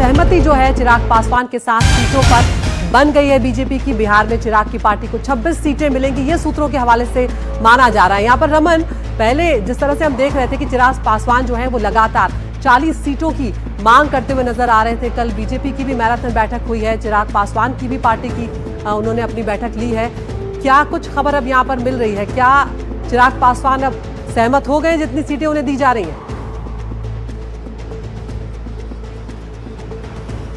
सहमति जो है चिराग पासवान के साथ सीटों पर बन गई है बीजेपी की। बिहार में चिराग की पार्टी को 26 सीटें मिलेंगी, ये सूत्रों के हवाले से माना जा रहा है। यहाँ पर रमन, पहले जिस तरह से हम देख रहे थे कि चिराग पासवान जो है वो लगातार 40 सीटों की मांग करते हुए नजर आ रहे थे। कल बीजेपी की भी मैराथन बैठक हुई है, चिराग पासवान की भी पार्टी की उन्होंने अपनी बैठक ली है। क्या कुछ खबर अब यहाँ पर मिल रही है? क्या चिराग पासवान अब सहमत हो गए जितनी सीटें उन्हें दी जा रही हैं?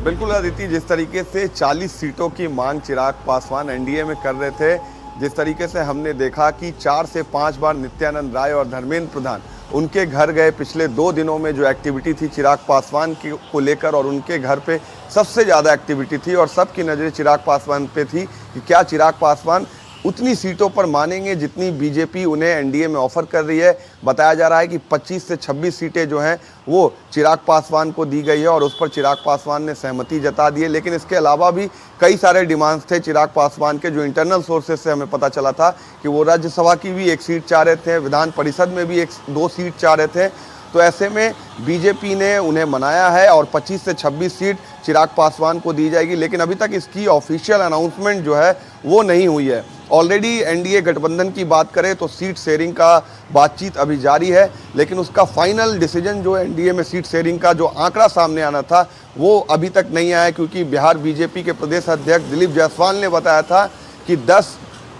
बिल्कुल अदिति, जिस तरीके से 40 सीटों की मांग चिराग पासवान एनडीए में कर रहे थे, जिस तरीके से हमने देखा कि 4 से 5 बार नित्यानंद राय और धर्मेंद्र प्रधान उनके घर गए। पिछले 2 दिनों में जो एक्टिविटी थी चिराग पासवान को लेकर, और उनके घर पे सबसे ज़्यादा एक्टिविटी थी और सबकी नज़रें चिराग पासवान पे थी कि क्या चिराग पासवान उतनी सीटों पर मानेंगे जितनी बीजेपी उन्हें एनडीए में ऑफर कर रही है। बताया जा रहा है कि 25 से 26 सीटें जो हैं वो चिराग पासवान को दी गई है और उस पर चिराग पासवान ने सहमति जता दी है। लेकिन इसके अलावा भी कई सारे डिमांड्स थे चिराग पासवान के, जो इंटरनल सोर्सेज से हमें पता चला था कि वो राज्यसभा की भी 1 सीट चाह रहे थे, विधान परिषद में भी 2 सीट चाह रहे थे। तो ऐसे में बीजेपी ने उन्हें मनाया है और 25 से 26 सीट चिराग पासवान को दी जाएगी। लेकिन अभी तक इसकी ऑफिशियल अनाउंसमेंट जो है वो नहीं हुई है। ऑलरेडी एनडीए गठबंधन की बात करें तो सीट शेयरिंग का बातचीत अभी जारी है, लेकिन उसका फाइनल डिसीजन जो एनडीए में सीट शेयरिंग का जो आंकड़ा सामने आना था वो अभी तक नहीं आया, क्योंकि बिहार बीजेपी के प्रदेश अध्यक्ष दिलीप जायसवाल ने बताया था कि 10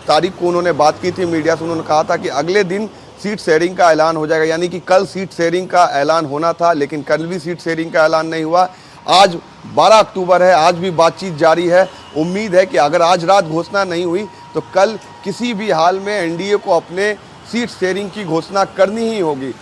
तारीख को उन्होंने बात की थी मीडिया से। उन्होंने कहा था कि अगले दिन सीट शेयरिंग का ऐलान हो जाएगा, यानी कि कल सीट शेयरिंग का ऐलान होना था, लेकिन कल भी सीट शेयरिंग का ऐलान नहीं हुआ। आज 12 अक्टूबर है, आज भी बातचीत जारी है। उम्मीद है कि अगर आज रात घोषणा नहीं हुई तो कल किसी भी हाल में एनडीए को अपने सीट शेयरिंग की घोषणा करनी ही होगी।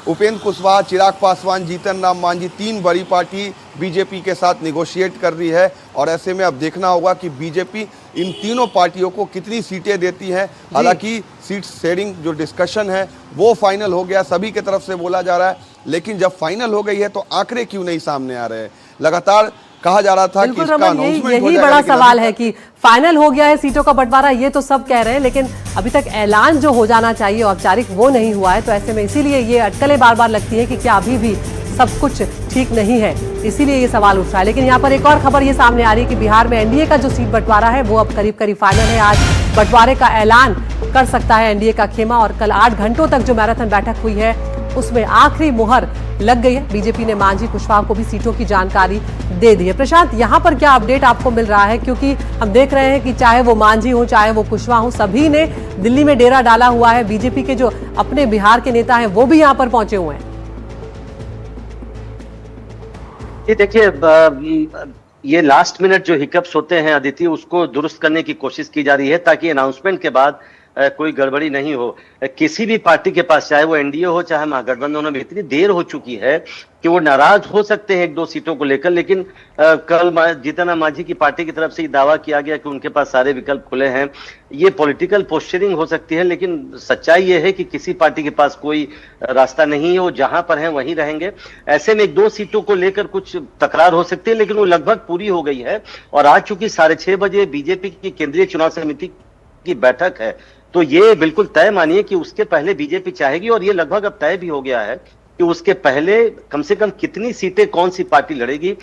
उपेंद्र कुशवाहा, चिराग पासवान, जीतन राम मांझी, 3 बड़ी पार्टी बीजेपी के साथ निगोशिएट कर रही है और ऐसे में अब देखना होगा कि बीजेपी इन तीनों पार्टियों को कितनी सीटें देती है। हालांकि सीट शेयरिंग जो डिस्कशन है वो फाइनल हो गया, सभी की तरफ से बोला जा रहा है, लेकिन जब फाइनल हो गई है तो आंकड़े क्यों नहीं सामने आ रहे हैं? लगातार कहा जा रहा था कि इसका अनाउंसमेंट हो जाएगा। यही बड़ा सवाल है कि फाइनल हो गया है सीटों का बंटवारा, ये तो सब कह रहे हैं, लेकिन अभी तक ऐलान जो हो जाना चाहिए औपचारिक वो नहीं हुआ है। तो ऐसे में इसीलिए ये अटकलें बार बार लगती है कि क्या अभी भी सब कुछ ठीक नहीं है, इसीलिए ये सवाल उठ रहा है। लेकिन यहाँ पर एक और खबर ये सामने आ रही है कि बिहार में एनडीए का जो सीट बंटवारा है वो अब करीब करीब फाइनल है। आज बंटवारे का ऐलान कर सकता है एनडीए का खेमा, और कल 8 घंटों तक जो मैराथन बैठक हुई है उसमें आखिरी मुहर लग गई है। बीजेपी ने मांझी कुशवाहा को भी सीटों की जानकारी दे दी है। प्रशांत, यहाँ पर क्या अपडेट आपको मिल रहा है? क्योंकि हम देख रहे हैं कि चाहे वो मांझी हो चाहे वो कुशवाहा हो, सभी ने दिल्ली में डेरा डाला हुआ है। बीजेपी के जो अपने बिहार के नेता हैं वो भी यहाँ पर पहुंचे हुए हैं। ये देखिए, ये लास्ट मिनट जो हिकअप्स होते हैं अदिति, उसको दुरुस्त करने की कोशिश की जा रही है ताकि अनाउंसमेंट के बाद कोई गड़बड़ी नहीं हो। किसी भी पार्टी के पास, चाहे वो एनडीए हो चाहे महागठबंधन में, इतनी देर हो चुकी है कि वो नाराज हो सकते हैं 1-2 सीटों को लेकर। लेकिन कल जीतन राम मांझी की पार्टी की तरफ से ये दावा किया गया कि उनके पास सारे विकल्प खुले हैं। ये पॉलिटिकल पोस्चरिंग हो सकती है, लेकिन सच्चाई ये है कि किसी पार्टी के पास कोई रास्ता नहीं है, वो जहां पर है वहीं रहेंगे। ऐसे में 1-2 सीटों को लेकर कुछ तकरार हो सकती है, लेकिन वो लगभग पूरी हो गई है। और आज चूंकि 6:30 बजे बीजेपी की केंद्रीय चुनाव समिति की बैठक है, तो ये बिल्कुल तय मानिए कि उसके पहले बीजेपी चाहेगी, और ये लगभग अब तय भी हो गया है कि उसके पहले कम से कम कितनी सीटें कौन सी पार्टी लड़ेगी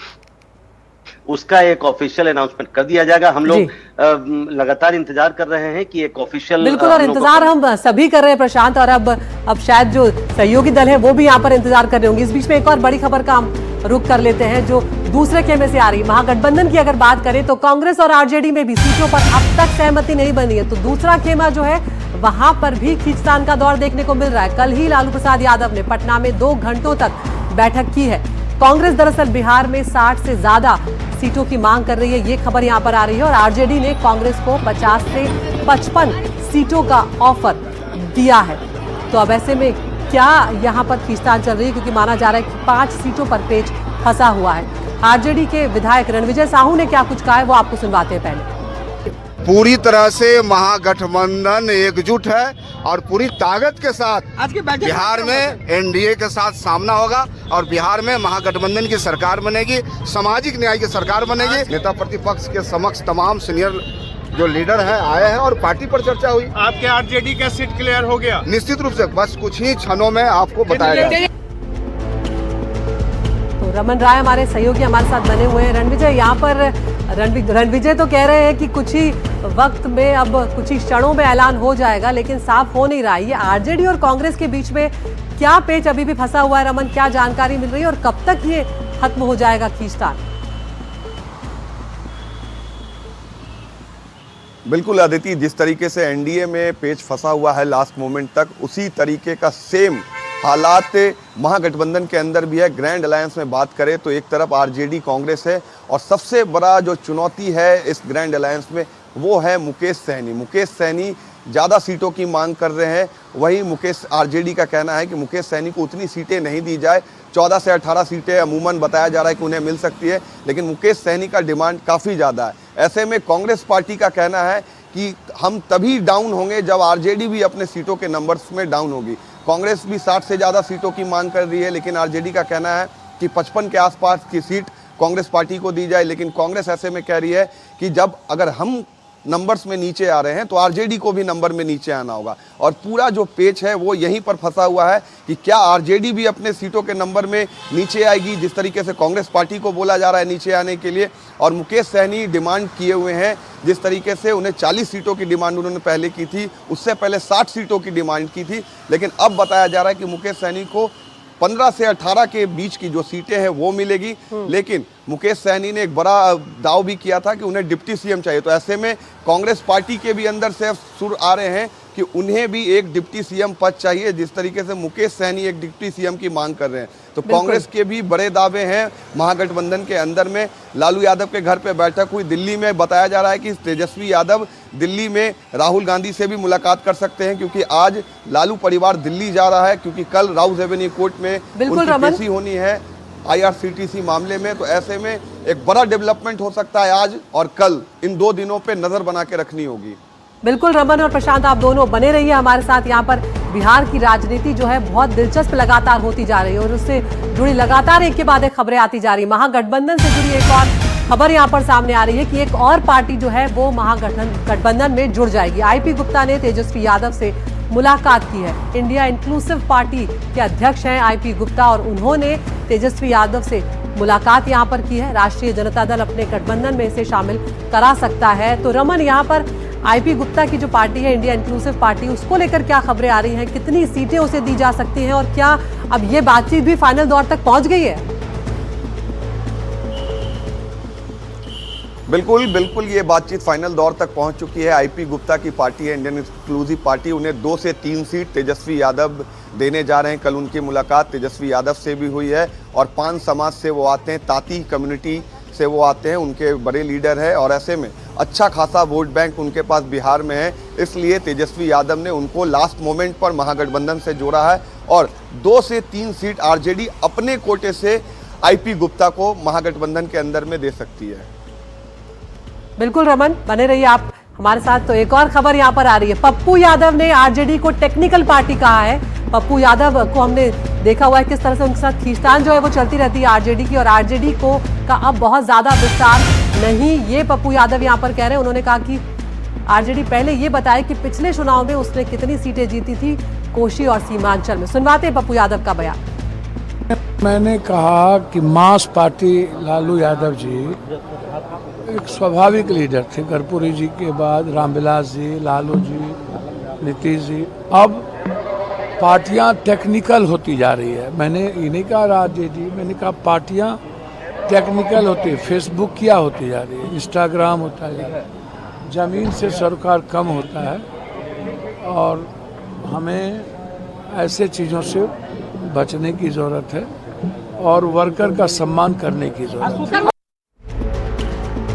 उसका एक ऑफिशियल अनाउंसमेंट कर दिया जाएगा। हम लोग लगातार इंतजार कर रहे हैं कि एक ऑफिशियल, बिल्कुल, और इंतजार हम सभी कर रहे हैं प्रशांत, और अब शायद जो सहयोगी दल है वो भी यहाँ पर इंतजार कर रहे होंगे। इस बीच में एक और बड़ी खबर का हम रुख कर लेते हैं जो दूसरे खेमे से आ रही। महागठबंधन की अगर बात करें तो कांग्रेस और आरजेडी में भी सीटों पर अब तक सहमति नहीं बनी है, तो दूसरा खेमा जो है वहां पर भी खींचतान का दौर देखने को मिल रहा है। कल ही लालू प्रसाद यादव ने पटना में 2 घंटों तक बैठक की है। कांग्रेस दरअसल बिहार में 60 से ज्यादा सीटों की मांग कर रही है, ये खबर यहां पर आ रही है, और आरजेडी ने कांग्रेस को 50 से 55 सीटों का ऑफर दिया है। तो अब ऐसे में क्या यहां पर खींचतान चल रही है, क्योंकि माना जा रहा है कि 5 सीटों पर पेच फंसा हुआ है। आरजेडी के विधायक रणविजय साहू ने क्या कुछ कहा है वो आपको सुनवाते हैं। पहले पूरी तरह से महागठबंधन एकजुट है और पूरी ताकत के साथ बिहार में एनडीए के साथ सामना होगा और बिहार में महागठबंधन की सरकार बनेगी, सामाजिक न्याय की सरकार बनेगी। नेता प्रतिपक्ष के समक्ष तमाम सीनियर जो लीडर हैं आए हैं और पार्टी पर चर्चा हुई। आपके आरजेडी का सीट क्लियर हो गया? निश्चित रूप से, बस कुछ ही क्षणों में आपको बताया जाएगा। रमन राय हमारे सहयोगी हमारे साथ बने हुए हैं। रणविजय, यहाँ पर रणविजय तो कह रहे हैं कि कुछ ही वक्त में, अब कुछ ही क्षणों में ऐलान हो जाएगा, लेकिन साफ हो नहीं रहा। ये आरजेडी और कांग्रेस के बीच में क्या पेच अभी भी फंसा हुआ है रमन, क्या जानकारी मिल रही है और कब तक ये खत्म हो जाएगा खींचतान? बिल्कुल अदिति, जिस तरीके से एनडीए में पेच फंसा हुआ है लास्ट मोमेंट तक, उसी तरीके का सेम हालात महागठबंधन के अंदर भी है। ग्रैंड अलायंस में बात करें तो एक तरफ आरजेडी कांग्रेस है और सबसे बड़ा जो चुनौती है इस ग्रैंड अलायंस में वो है मुकेश सहनी। मुकेश सहनी ज़्यादा सीटों की मांग कर रहे हैं। वही आरजेडी का कहना है कि मुकेश सहनी को उतनी सीटें नहीं दी जाए। 14 से 18 सीटें अमूमन बताया जा रहा है कि उन्हें मिल सकती है, लेकिन मुकेश सहनी का डिमांड काफ़ी ज़्यादा है। ऐसे में कांग्रेस पार्टी का कहना है कि हम तभी डाउन होंगे जब आरजेडी भी अपने सीटों के नंबर्स में डाउन होगी। कांग्रेस भी 60 से ज़्यादा सीटों की मांग कर रही है, लेकिन आरजेडी का कहना है कि 55 के आसपास की सीट कांग्रेस पार्टी को दी जाए। लेकिन कांग्रेस ऐसे में कह रही है कि जब अगर हम नंबर्स में नीचे आ रहे हैं तो आरजेडी को भी नंबर में नीचे आना होगा। और पूरा जो पेच है वो यहीं पर फंसा हुआ है कि क्या आरजेडी भी अपने सीटों के नंबर में नीचे आएगी, जिस तरीके से कांग्रेस पार्टी को बोला जा रहा है नीचे आने के लिए। और मुकेश सहनी डिमांड किए हुए हैं, जिस तरीके से उन्हें 40 सीटों की डिमांड उन्होंने पहले की थी, उससे पहले 60 सीटों की डिमांड की थी, लेकिन अब बताया जा रहा है कि मुकेश सहनी को 15 से 18 के बीच की जो सीटें हैं वो मिलेगी। लेकिन मुकेश सहनी ने एक बड़ा दाव भी किया था कि उन्हें डिप्टी सीएम चाहिए। तो ऐसे में कांग्रेस पार्टी के भी अंदर से सुर आ रहे हैं कि उन्हें भी एक डिप्टी सीएम पद चाहिए, जिस तरीके से मुकेश सहनी एक डिप्टी सीएम की मांग कर रहे हैं। तो कांग्रेस के भी बड़े दावे हैं महागठबंधन के अंदर में। लालू यादव के घर पे बैठक हुई दिल्ली में। बताया जा रहा है कि तेजस्वी यादव दिल्ली में राहुल गांधी से भी मुलाकात कर सकते हैं, क्योंकि आज लालू परिवार दिल्ली जा रहा है, क्योंकि कल राउज एवेन्यू कोर्ट में उनकी पेशी होनी है आईआरसीटीसी मामले में। तो ऐसे में एक बड़ा डेवलपमेंट हो सकता है आज और कल। इन 2 दिनों पे नजर बना के रखनी होगी। बिल्कुल रमन और प्रशांत, आप दोनों बने रहिए हमारे साथ। यहाँ पर बिहार की राजनीति जो है बहुत दिलचस्प लगातार होती जा रही है और उससे जुड़ी लगातार एक के बाद एक खबरें आती जा रही है। महागठबंधन से जुड़ी एक और खबर यहाँ पर सामने आ रही है कि एक और पार्टी जो है वो महागठबंधन में जुड़ जाएगी। आईपी गुप्ता ने तेजस्वी यादव से मुलाकात की है। इंडिया इंक्लूसिव पार्टी के अध्यक्ष हैं आईपी गुप्ता और उन्होंने तेजस्वी यादव से मुलाकात यहाँ पर की है। राष्ट्रीय जनता दल अपने गठबंधन में इसे शामिल करा सकता है। तो रमन, यहाँ पर आईपी गुप्ता की जो पार्टी है इंडिया इंक्लूसिव पार्टी, उसको लेकर क्या खबरें आ रही हैं? कितनी सीटें उसे दी जा सकती हैं और क्या अब ये बातचीत भी फाइनल दौर तक पहुंच गई है? बिल्कुल ये बातचीत फाइनल दौर तक पहुंच चुकी है। आईपी गुप्ता की पार्टी है इंडियन इंक्लूसिव पार्टी, उन्हें 2 से 3 सीट तेजस्वी यादव देने जा रहे हैं। कल उनकी मुलाकात तेजस्वी यादव से भी हुई है और 5 समाज से वो आते हैं, ताती कम्युनिटी से वो आते हैं, उनके बड़े लीडर है और ऐसे में अच्छा खासा वोट बैंक उनके पास बिहार में है। इसलिए तेजस्वी यादव ने उनको लास्ट मोमेंट पर महागठबंधन से जोड़ा है और 2 से 3 सीट आरजेडी अपने कोटे से आईपी गुप्ता को महागठबंधन के अंदर में दे सकती है। बिल्कुल रमन, बने रहिए आप हमारे साथ। तो एक और खबर यहाँ पर आ रही है। पप्पू यादव ने आरजेडी को टेक्निकल पार्टी कहा है। पप्पू यादव को हमने देखा हुआ है किस तरह से उनके साथ खींचतान जो है वो चलती रहती है आरजेडी की, और आरजेडी को का अब बहुत ज्यादा विस्तार नहीं, ये पप्पू यादव यहाँ पर कह रहे हैं। उन्होंने कहा कि आरजेडी पहले ये बताए कि पिछले चुनाव में उसने कितनी सीटें जीती थी कोशी और सीमांचल में। सुनवाते हैं पप्पू यादव का बयान। मैंने कहा कि मास पार्टी लालू यादव जी एक स्वाभाविक लीडर थे। कर्पूरी जी के बाद रामविलास जी, लालू जी, नीतीश जी। अब पार्टियां टेक्निकल होती जा रही है। मैंने ये नहीं कहा आरजेडी, मैंने कहा पार्टियां टेक्निकल होती है। फेसबुक क्या होती जा रही है, इंस्टाग्राम होता है, ज़मीन से सरोकार कम होता है और हमें ऐसे चीज़ों से बचने की ज़रूरत है और वर्कर का सम्मान करने की ज़रूरत है।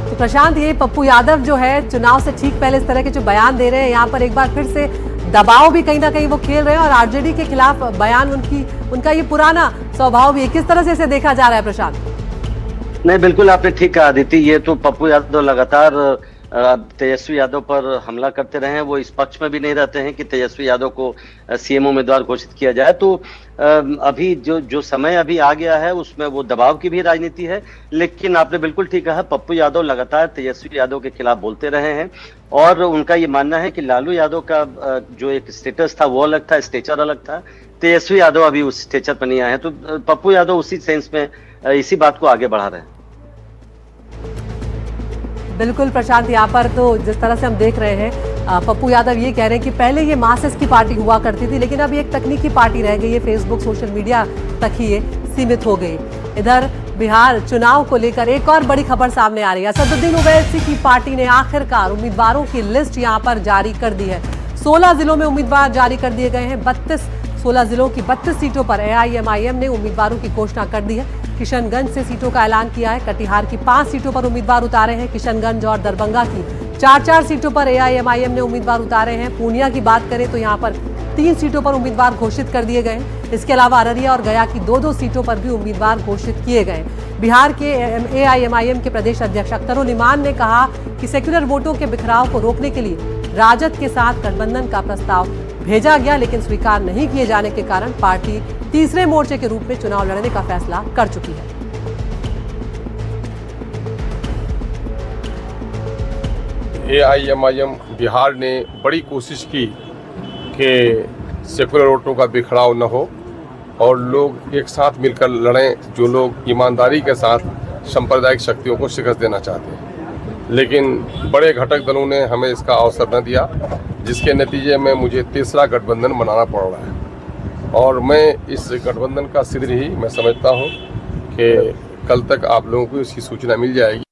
तो प्रशांत, ये पप्पू यादव जो है चुनाव से ठीक पहले इस तरह के जो बयान दे रहे हैं, यहाँ पर एक बार फिर से दबाव भी कहीं ना कहीं वो खेल रहे हैं और आरजेडी के खिलाफ बयान उनका ये पुराना स्वभाव भी है। किस तरह से इसे देखा जा रहा है प्रशांत? नहीं, बिल्कुल आपने ठीक कहा अदिति। ये तो पप्पू यादव लगातार तेजस्वी यादव पर हमला करते रहे हैं। वो इस पक्ष में भी नहीं रहते हैं कि तेजस्वी यादव को सीएम उम्मीदवार घोषित किया जाए। तो अभी जो समय अभी आ गया है उसमें वो दबाव की भी राजनीति है। लेकिन आपने बिल्कुल ठीक कहा, पप्पू यादव लगातार तेजस्वी यादव के खिलाफ बोलते रहे हैं और उनका ये मानना है कि लालू यादव का जो एक स्टेटस था वो अलग था, स्टेचर अलग था। तेजस्वी यादव अभी उस स्टेचर पर नहीं आए हैं। तो पप्पू यादव उसी सेंस में इसी बात को आगे बढ़ा रहे हैं। बिल्कुल प्रशांत, यहाँ पर तो जिस तरह से हम देख रहे हैं पप्पू यादव ये कह रहे हैं कि पहले ये मासेस की पार्टी हुआ करती थी, लेकिन अब ये एक तकनीकी पार्टी रह गई है, फेसबुक सोशल मीडिया तक ही ये सीमित हो गई। इधर बिहार चुनाव को लेकर एक और बड़ी खबर सामने आ रही है। असदुद्दीन ओवैसी की पार्टी ने आखिरकार उम्मीदवारों की लिस्ट यहाँ पर जारी कर दी है। 16 जिलों में उम्मीदवार जारी कर दिए गए हैं। 16 जिलों की 32 सीटों पर AIMIM ने उम्मीदवारों की घोषणा कर दी है। किशनगंज से सीटों का ऐलान किया है। कटिहार की 5 सीटों पर उम्मीदवार उतारे हैं। किशनगंज और दरभंगा की 4-4 सीटों पर AIMIM ने उम्मीदवार उतारे हैं। पूर्णिया की बात करें तो यहाँ पर 3 सीटों पर उम्मीदवार घोषित कर दिए गए हैं। इसके अलावा अररिया और गया की 2-2 सीटों पर भी उम्मीदवार घोषित किए गए। बिहार के AIMIM के प्रदेश अध्यक्ष अख्तरुल इमान ने कहा कि सेक्युलर वोटों के बिखराव को रोकने के लिए राजद के साथ गठबंधन का प्रस्ताव भेजा गया, लेकिन स्वीकार नहीं किए जाने के कारण पार्टी तीसरे मोर्चे के रूप में चुनाव लड़ने का फैसला कर चुकी है। AIMIM बिहार ने बड़ी कोशिश की कि सेकुलर वोटों का बिखराव न हो और लोग एक साथ मिलकर लड़ें, जो लोग ईमानदारी के साथ सांप्रदायिक शक्तियों को शिकस्त देना चाहते हैं। लेकिन बड़े घटक दलों ने हमें इसका अवसर न दिया, जिसके नतीजे में मुझे तीसरा गठबंधन बनाना पड़ रहा है। और मैं इस गठबंधन का सिर ही मैं समझता हूँ कि कल तक आप लोगों को इसकी सूचना मिल जाएगी।